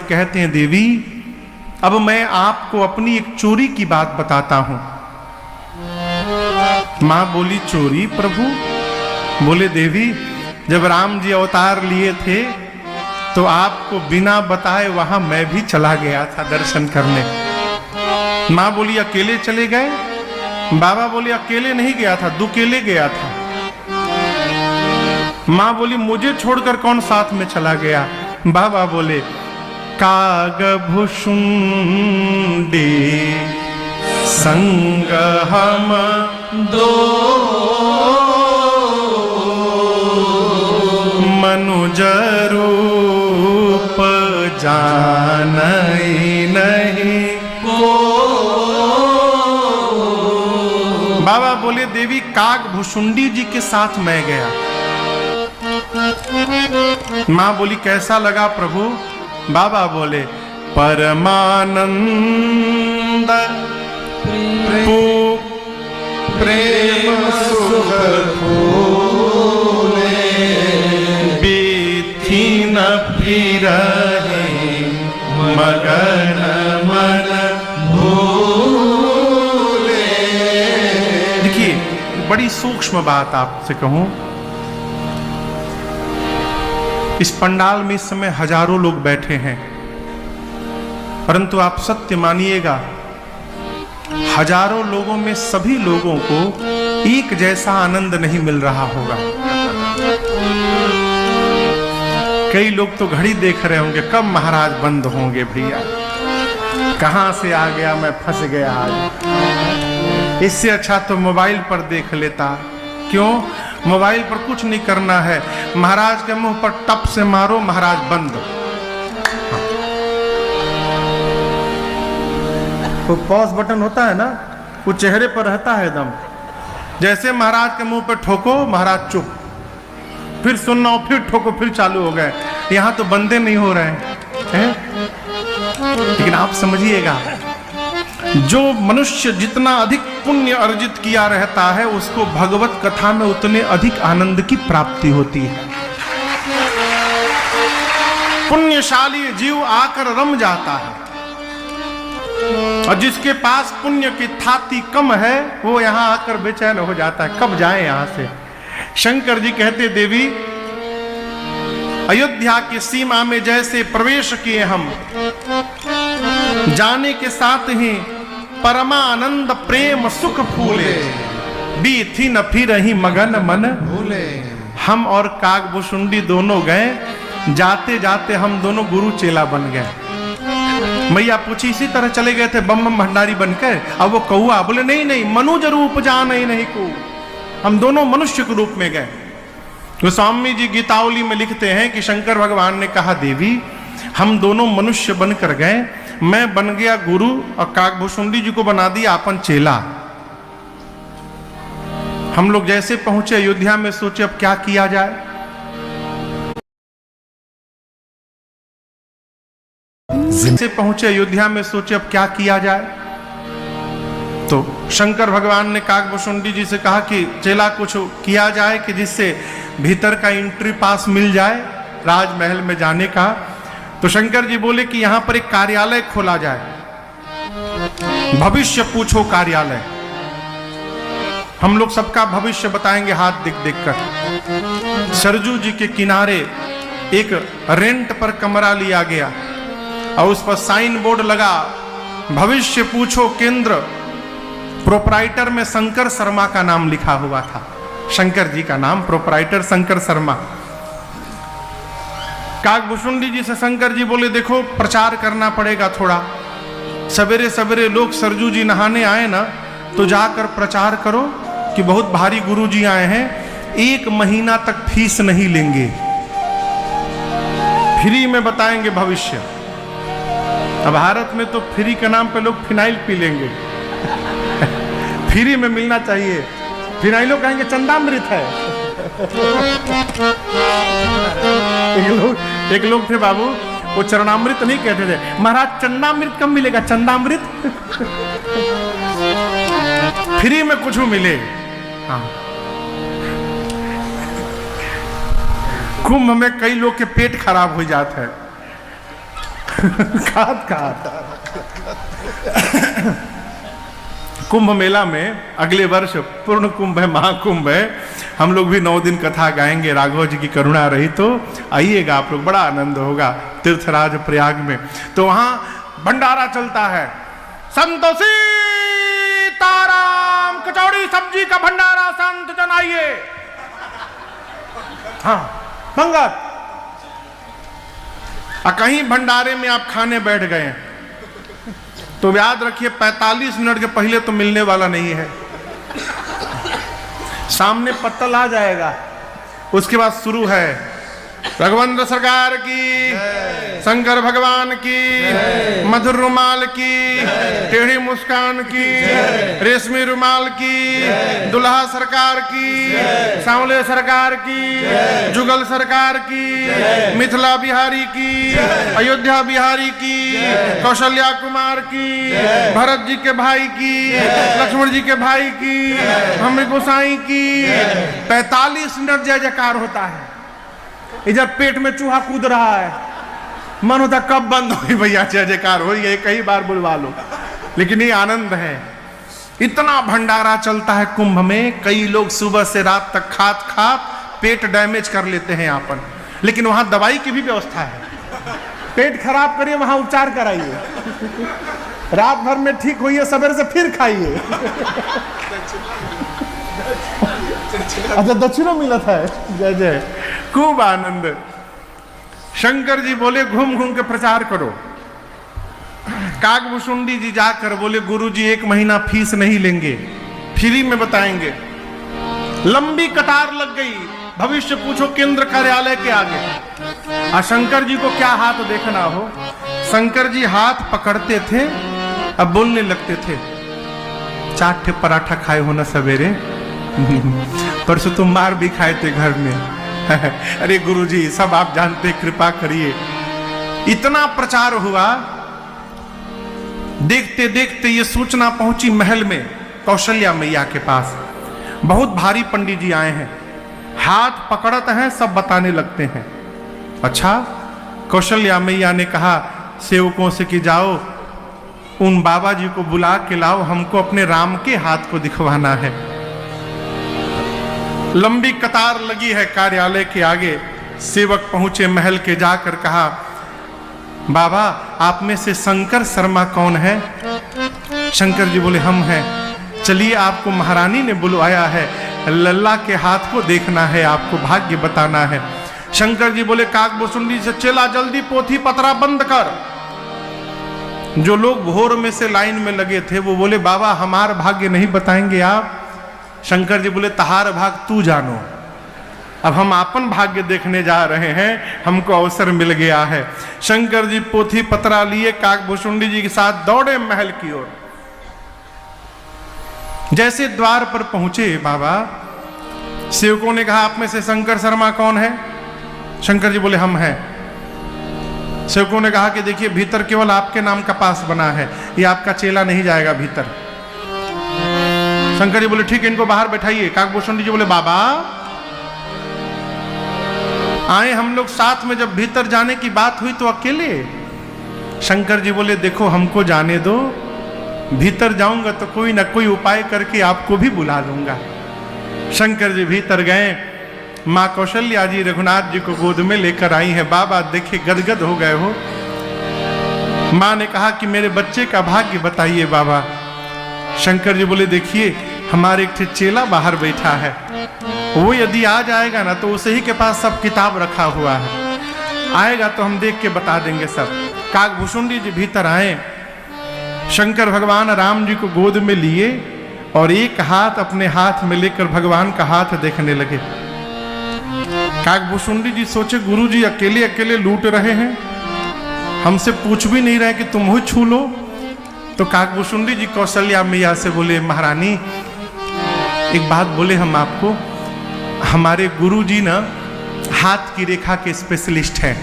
कहते हैं, देवी अब मैं आपको अपनी एक चोरी की बात बताता हूं। मां बोली, चोरी प्रभु? बोले, देवी जब राम जी अवतार लिए थे तो आपको बिना बताए वहां मैं भी चला गया था दर्शन करने। मां बोली, अकेले चले गए? बाबा बोले, अकेले नहीं गया था, दुकेले गया था। मां बोली, मुझे छोड़कर कौन साथ में चला गया? बाबा बोले, काग भुषुंडी संग हम दो, मनुज रूप जानई नहीं को। बाबा बोले, देवी काग भुषुंडी जी के साथ मैं गया। मां बोली, कैसा लगा प्रभु? बाबा बोले, परमानंद प्रेम सुख फूले, बीथी न फिरहि मगन मन भूले। देखिए, बड़ी सूक्ष्म बात आपसे कहूं, इस पंडाल में इस समय हजारों लोग बैठे हैं, परंतु आप सत्य मानिएगा, हजारों लोगों में सभी लोगों को एक जैसा आनंद नहीं मिल रहा होगा। कई लोग तो घड़ी देख रहे होंगे, कब महाराज बंद होंगे भैया, कहां से आ गया, मैं फंस गया आज। इससे अच्छा तो मोबाइल पर देख लेता। क्यों? मोबाइल पर कुछ नहीं करना है, महाराज के मुंह पर टप से मारो, महाराज बंद। वो पॉज बटन होता है ना, वो चेहरे पर रहता है एकदम। जैसे महाराज के मुंह पर ठोको, महाराज चुप, फिर सुनना हो, फिर ठोको, फिर चालू हो गए। यहां तो बंदे नहीं हो रहे हैं। लेकिन आप समझिएगा, जो मनुष्य जितना अधिक पुण्य अर्जित किया रहता है, उसको भगवत कथा में उतने अधिक आनंद की प्राप्ति होती है। पुण्यशाली जीव आकर रम जाता है, और जिसके पास पुण्य की थाती कम है, वो यहां आकर बेचैन हो जाता है, कब जाए यहां से। शंकर जी कहते, देवी अयोध्या की सीमा में जैसे प्रवेश किए हम, जाने के साथ ही परमानंद प्रेम सुख फूले, बीथी न फिरहि मगन मन भूले। हम और कागभुषुंडी दोनों गए, जाते जाते हम दोनों गुरु चेला बन गए। मैया पूछी, इसी तरह चले गए थे बम बम भंडारी बनकर? अब वो कौआ बोले, नहीं नहीं, मनुज रूप जानई नहीं को, हम दोनों मनुष्य के रूप में गए। गोस्वामी जी गीतावली में लिखते हैं कि शंकर भगवान ने कहा, देवी हम दोनों मनुष्य बनकर गए, मैं बन गया गुरु और कागभुषुंडी जी को बना दिया अपन चेला। हम लोग जैसे पहुंचे अयोध्या में, सोचे अब क्या किया जाए। जैसे पहुंचे अयोध्या में, सोचे अब क्या किया जाए। तो शंकर भगवान ने कागभुषुंडी जी से कहा कि चेला कुछ किया जाए कि जिससे भीतर का एंट्री पास मिल जाए राजमहल में जाने का। तो शंकर जी बोले कि यहां पर एक कार्यालय खोला जाए, भविष्य पूछो कार्यालय। हम लोग सबका भविष्य बताएंगे हाथ दिख दिख कर। सरजू जी के किनारे एक रेंट पर कमरा लिया गया और उस पर साइन बोर्ड लगा, भविष्य पूछो केंद्र। प्रोपराइटर में शंकर शर्मा का नाम लिखा हुआ था, शंकर जी का नाम, प्रोपराइटर शंकर शर्मा। कागभुषुंडी जी से शंकर जी बोले, देखो प्रचार करना पड़ेगा थोड़ा, सवेरे सवेरे लोग सरजू जी नहाने आए ना, तो जाकर प्रचार करो कि बहुत भारी गुरु जी आए हैं, 1 महीना तक फीस नहीं लेंगे, फ्री में बताएंगे भविष्य। अब भारत में तो फ्री के नाम पे लोग फिनाइल पी लेंगे। फ्री में मिलना चाहिए, फिनाइलो कहेंगे चंदामृत है। एक लोग थे बाबू, वो चरणामृत नहीं कहते थे, महाराज चंदामृत कब मिलेगा, चंदामृत। फ्री में कुछ मिले। हाँ, कुंभ में कई लोग के पेट खराब हो जाता है। खात खात। कुंभ मेला में अगले वर्ष पूर्ण कुंभ है, महाकुंभ है, हम लोग भी 9 दिन कथा गाएंगे, राघव जी की करुणा रही तो आइएगा आप लोग, बड़ा आनंद होगा तीर्थराज प्रयाग में। तो वहां भंडारा चलता है, संतो सीताराम कचौड़ी सब्जी का भंडारा संत जन आइए। हाँ पंगत। कहीं भंडारे में आप खाने बैठ गए तो याद रखिए 45 मिनट के पहले तो मिलने वाला नहीं है, सामने पत्तल आ जाएगा, उसके बाद शुरू है रघुवंश सरकार की, शंकर भगवान की, मधुर रुमाल की, टेढ़ी मुस्कान की, रेशमी रुमाल की, दुल्हा सरकार की, सांवले सरकार की, जुगल सरकार की, मिथिला बिहारी की, अयोध्या बिहारी की, कौशल्या कुमार की, भरत जी के भाई की, लक्ष्मण जी के भाई की, हमरे गोसाई की। 45 मिनट जय जयकार होता है। इधर पेट में चूहा कूद रहा है, मन होता कब बंद हो भैया, जय जयकार हो, ये कई बार बुलवा लो, लेकिन ये आनंद है। इतना भंडारा चलता है कुंभ में, कई लोग सुबह से रात तक खात खात पेट डैमेज कर लेते हैं अपन, लेकिन वहां दवाई की भी व्यवस्था है। पेट खराब करिए वहां उपचार कराइए, रात भर में ठीक होइए, सवेरे से फिर खाइए। अच्छा दक्षिणा मिला था, जय जय, खूब आनंद। शंकर जी बोले घूम घूम के प्रचार करो। कागभूषुंडी जी जाकर बोले गुरु जी 1 महीना फीस नहीं लेंगे, फ्री में बताएंगे। लंबी कतार लग गई, भविष्य पूछो केंद्र कार्यालय के आगे। शंकर जी को क्या हाथ देखना हो, शंकर जी हाथ पकड़ते थे, अब बोलने लगते थे 4 ठे पराठा खाए हो ना सवेरे, परसों तुम मार भी खाए थे घर में। अरे गुरुजी सब आप जानते, कृपा करिए। इतना प्रचार हुआ, देखते देखते ये सूचना पहुंची महल में, कौशल्या मैया के पास। बहुत भारी पंडित जी आए हैं, हाथ पकड़ते हैं, सब बताने लगते हैं। अच्छा, कौशल्या मैया ने कहा सेवकों से कि जाओ उन बाबा जी को बुला के लाओ, हमको अपने राम के हाथ को दिखवाना है। लंबी कतार लगी है कार्यालय के आगे, सेवक पहुंचे महल के, जाकर कहा बाबा आप में से शंकर शर्मा कौन है? शंकर जी बोले हम हैं। चलिए आपको महारानी ने बुलवाया है, लल्ला के हाथ को देखना है, आपको भाग्य बताना है। शंकर जी बोले कागभूषुंडी से चला जल्दी पोथी पतरा बंद कर। जो लोग भोर में से लाइन में लगे थे वो बोले बाबा हमार भाग्य नहीं बताएंगे आप? शंकर जी बोले तहार भाग तू जानो, अब हम अपन भाग्य देखने जा रहे हैं, हमको अवसर मिल गया है। शंकर जी पोथी पतरा लिए कागभूषुंडी जी के साथ दौड़े महल की ओर। जैसे द्वार पर पहुंचे बाबा, सेवकों ने कहा आप में से शंकर शर्मा कौन है? शंकर जी बोले हम हैं। सेवकों ने कहा कि देखिए भीतर केवल आपके नाम का पास बना है, ये आपका चेला नहीं जाएगा भीतर। शंकर जी बोले ठीक है, इनको बाहर बैठाइए। कागभूषुंडी जी बोले बाबा आए हम लोग साथ में, जब भीतर जाने की बात हुई तो अकेले। शंकर जी बोले देखो हमको जाने दो, भीतर जाऊंगा तो कोई ना कोई उपाय करके आपको भी बुला लूंगा। शंकर जी भीतर गए, माँ कौशल्या जी रघुनाथ जी को गोद में लेकर आई हैं। बाबा देखे गदगद हो गए हो। माँ ने कहा कि मेरे बच्चे का भाग्य बताइए बाबा। शंकर जी बोले देखिए हमारे एक चेला बाहर बैठा है, वो यदि आ जाएगा ना तो उसे ही के पास सब किताब रखा हुआ है, आएगा तो हम देख के बता देंगे सब। कागभूषुंडी जी भीतर आए, शंकर भगवान राम जी को गोद में लिए और एक हाथ अपने हाथ में लेकर भगवान का हाथ देखने लगे। कागभूषुंडी जी सोचे गुरु जी अकेले अकेले लूट रहे हैं, हमसे पूछ भी नहीं रहे कि तुम ही छू लो। तो कागभूषुंडी जी कौशल्या मैया से बोले महारानी एक बात बोले हम आपको, हमारे गुरु जी ना हाथ की रेखा के स्पेशलिस्ट हैं,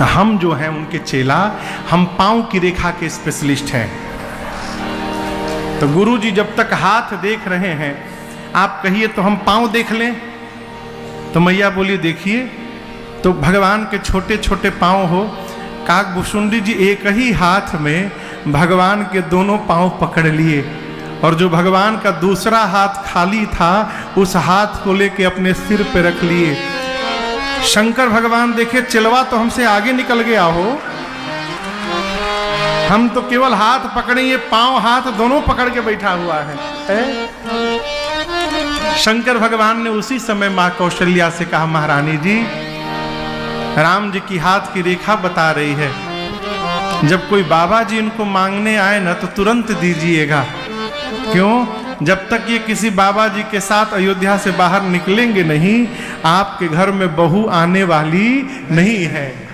हम जो हैं उनके चेला हम पांव की रेखा के स्पेशलिस्ट हैं। तो गुरु जी जब तक हाथ देख रहे हैं आप कहिए तो हम पांव देख लें। तो मैया बोली देखिए, तो भगवान के छोटे छोटे पांव हो, काकभूषुंडी जी एक ही हाथ में भगवान के दोनों पांव पकड़ लिए और जो भगवान का दूसरा हाथ खाली था उस हाथ को लेके अपने सिर पे रख लिए। शंकर भगवान देखे चिलवा तो हमसे आगे निकल गया हो, हम तो केवल हाथ पकड़े, ये पांव हाथ दोनों पकड़ के बैठा हुआ है? शंकर भगवान ने उसी समय मां कौशल्या से कहा, महारानी जी राम जी की हाथ की रेखा बता रही है, जब कोई बाबा जी इनको मांगने आए ना तो तुरंत दीजिएगा। क्यों? जब तक ये किसी बाबा जी के साथ अयोध्या से बाहर निकलेंगे नहीं, आपके घर में बहू आने वाली नहीं है।